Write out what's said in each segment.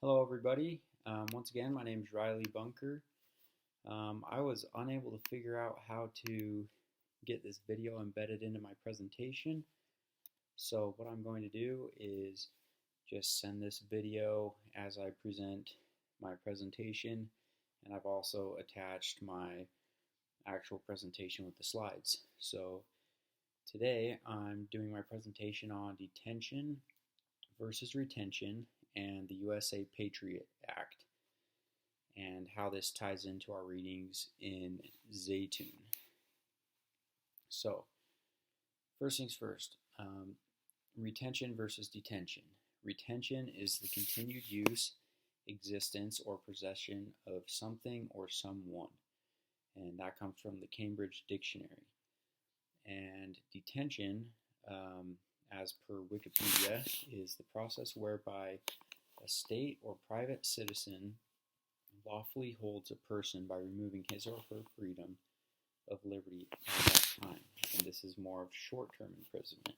Hello, everybody. Once again, my name is Riley Bunker. I was unable to figure out how to get this video embedded into my presentation. So what I'm going to do is just send this video as I present my presentation, and I've also attached my actual presentation with the slides. So today I'm doing my presentation on detention versus retention and the USA Patriot Act, and how this ties into our readings in Zaytoon. So, first things first, retention versus detention. Retention is the continued use, existence, or possession of something or someone, and that comes from the Cambridge Dictionary. And detention, as per Wikipedia, is the process whereby a state or private citizen lawfully holds a person by removing his or her freedom of liberty at that time. And this is more of short-term imprisonment.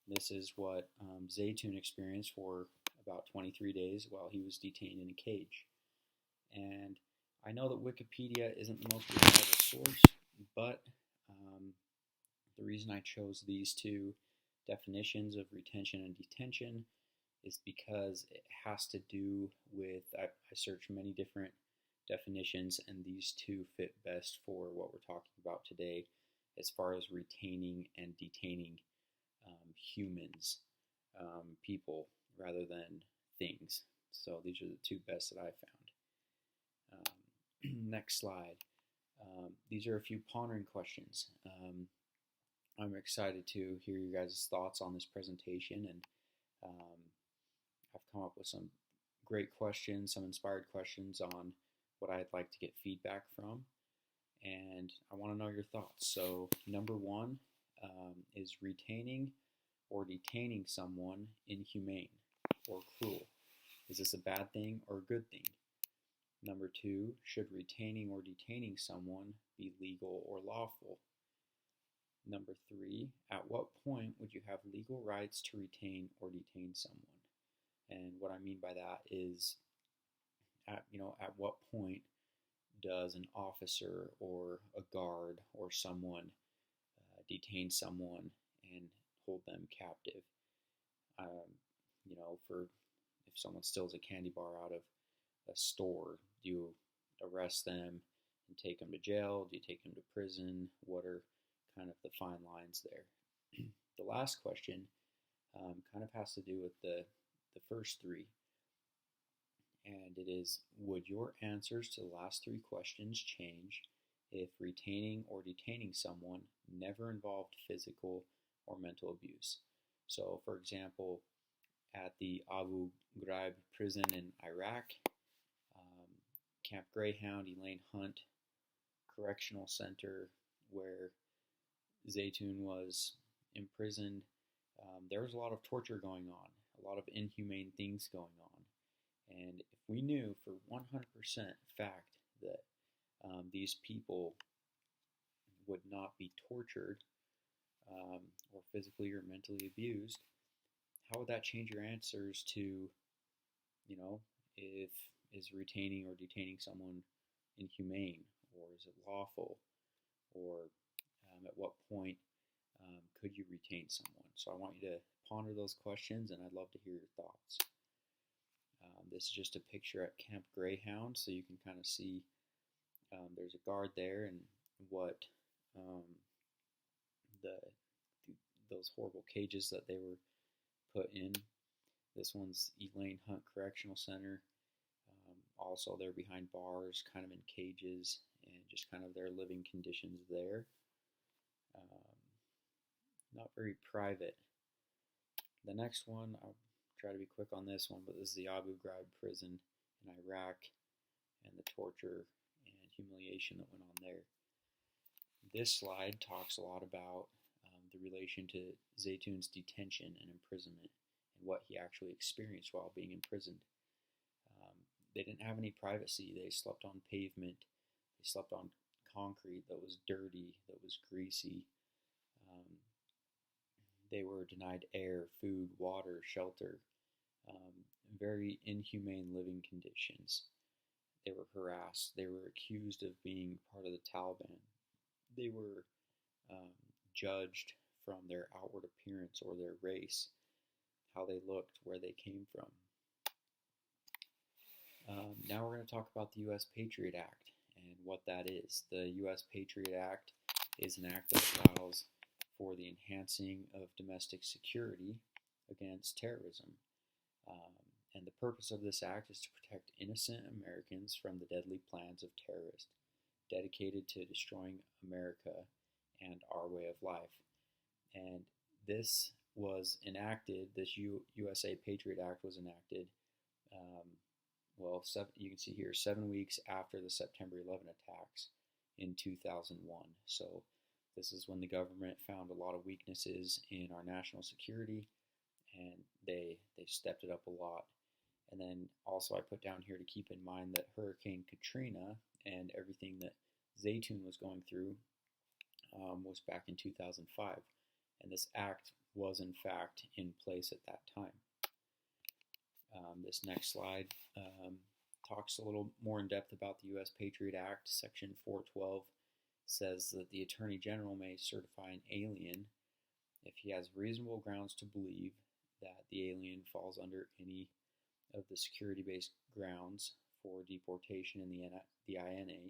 This is what Zaytoon experienced for about 23 days while he was detained in a cage. And I know that Wikipedia isn't the most reliable source, but the reason I chose these two definitions of retention and detention is because it has to do with, I searched many different definitions, and these two fit best for what we're talking about today as far as retaining and detaining humans, people, rather than things. So these are the two best that I found. Next slide. These are a few pondering questions. I'm excited to hear you guys' thoughts on this presentation, and I've come up with some great questions, some inspired questions on what I'd like to get feedback from, and I want to know your thoughts. So number one, is retaining or detaining someone inhumane or cruel? Is this a bad thing or a good thing? Number two, should retaining or detaining someone be legal or lawful? Number three, at what point would you have legal rights to retain or detain someone? And what I mean by that is, at what point does an officer or a guard or someone detain someone and hold them captive? For if someone steals a candy bar out of a store, do you arrest them and take them to jail? Do you take them to prison? What are kind of the fine lines there? The last question kind of has to do with the first three, and it is, would your answers to the last three questions change if retaining or detaining someone never involved physical or mental abuse? So, for example, at the Abu Ghraib prison in Iraq, Camp Greyhound, Elaine Hunt Correctional Center, where Zaytoon was imprisoned, there was a lot of torture going on, a lot of inhumane things going on. And if we knew for 100% fact that these people would not be tortured or physically or mentally abused, how would that change your answers to, if is retaining or detaining someone inhumane, or is it lawful, or at what point could you retain someone? So I want you to ponder those questions, and I'd love to hear your thoughts. This is just a picture at Camp Greyhound, so you can kind of see there's a guard there, and what those horrible cages that they were put in. This one's Elaine Hunt Correctional Center. Also, they're behind bars, kind of in cages, and just kind of their living conditions there. Not very private. The next one, I'll try to be quick on this one, but this is the Abu Ghraib prison in Iraq, and the torture and humiliation that went on there. This slide talks a lot about the relation to Zaytoon's detention and imprisonment, and what he actually experienced while being imprisoned. They didn't have any privacy. They slept on pavement. They slept on concrete that was dirty, that was greasy. They were denied air, food, water, shelter. very inhumane living conditions. They were harassed. They were accused of being part of the Taliban. They were um, judged from their outward appearance or their race, how they looked, where they came from. Now we're going to talk about the U.S. Patriot Act and what that is. The U.S. Patriot Act is an act that allows for the enhancing of domestic security against terrorism. And the purpose of this act is to protect innocent Americans from the deadly plans of terrorists dedicated to destroying America and our way of life. And this was enacted, this USA Patriot Act was enacted, you can see here, 7 weeks after the September 11 attacks in 2001. So this is when the government found a lot of weaknesses in our national security, and they stepped it up a lot. And then also I put down here to keep in mind that Hurricane Katrina and everything that Zaytoun was going through was back in 2005. And this act was in fact in place at that time. This next slide talks a little more in depth about the U.S. Patriot Act. Section 412 says that the Attorney General may certify an alien if he has reasonable grounds to believe that the alien falls under any of the security-based grounds for deportation in the INA,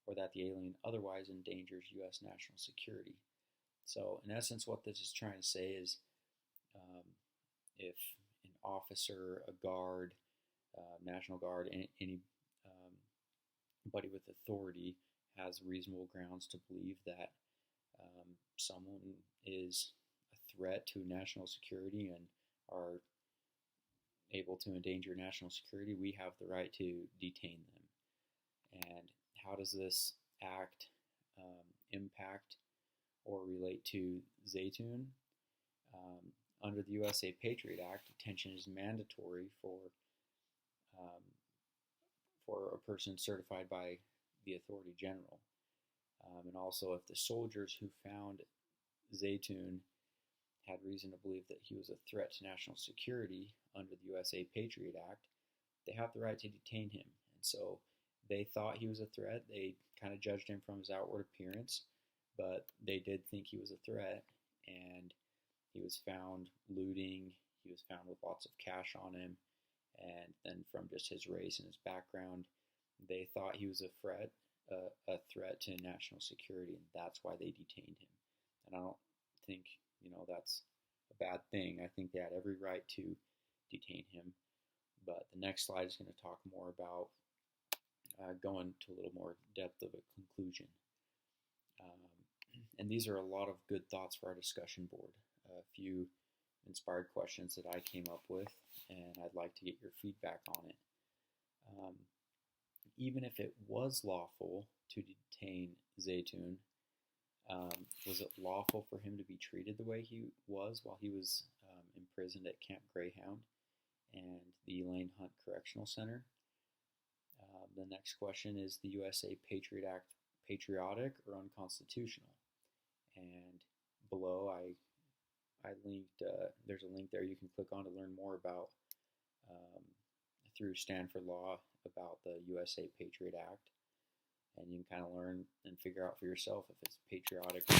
or that the alien otherwise endangers U.S. national security. So, in essence, what this is trying to say is if an officer, a guard, National Guard, anybody with authority has reasonable grounds to believe that someone is a threat to national security and are able to endanger national security, we have the right to detain them. And how does this act impact or relate to Zaytoun? Under the USA Patriot Act, detention is mandatory for a person certified by the Authority General. And also, if the soldiers who found Zaytoun had reason to believe that he was a threat to national security under the USA Patriot Act, they have the right to detain him. And so they thought he was a threat. They kind of judged him from his outward appearance, but they did think he was a threat, and he was found looting. He was found with lots of cash on him, and then from just his race and his background, they thought he was a threat to national security, and that's why they detained him. And I don't think that's a bad thing. I think they had every right to detain him. But the next slide is going to talk more about going to a little more depth of a conclusion. And these are a lot of good thoughts for our discussion board. A few inspired questions that I came up with, and I'd like to get your feedback on it. Even if it was lawful to detain Zaytoun, was it lawful for him to be treated the way he was while he was imprisoned at Camp Greyhound and the Elaine Hunt Correctional Center? The next question, is the USA Patriot Act patriotic or unconstitutional? And below I linked, there's a link there you can click on to learn more about, through Stanford Law, about the USA Patriot Act. And you can kind of learn and figure out for yourself if it's patriotic or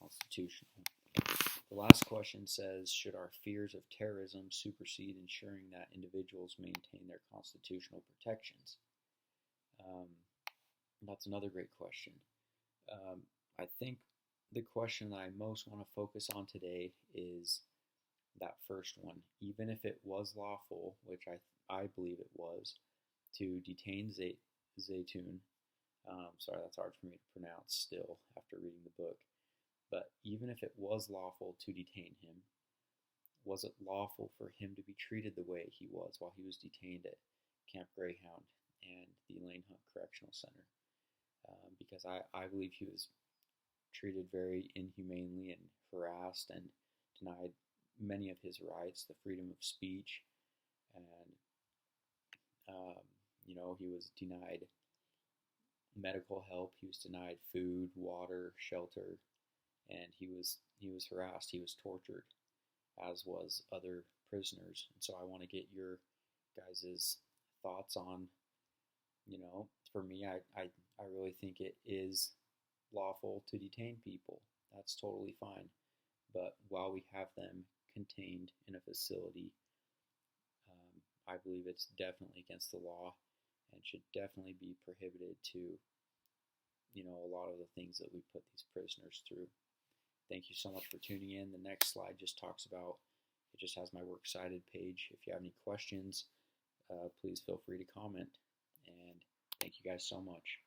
unconstitutional. The last question says, should our fears of terrorism supersede ensuring that individuals maintain their constitutional protections? That's another great question. I think the question that I most want to focus on today is that first one. Even if it was lawful, which I believe it was, to detain Zaytoun, sorry, that's hard for me to pronounce still after reading the book, but even if it was lawful to detain him, was it lawful for him to be treated the way he was while he was detained at Camp Greyhound and the Elaine Hunt Correctional Center? Because I believe he was treated very inhumanely and harassed and denied many of his rights, the freedom of speech, and he was denied medical help, he was denied food, water, shelter, and he was harassed, he was tortured, as was other prisoners. And so I want to get your guys' thoughts on, for me, I really think it is lawful to detain people. That's totally fine. But while we have them contained in a facility, I believe it's definitely against the law and should definitely be prohibited to, a lot of the things that we put these prisoners through. Thank you so much for tuning in. The next slide just talks about, it just has my works cited page. If you have any questions, please feel free to comment. And thank you guys so much.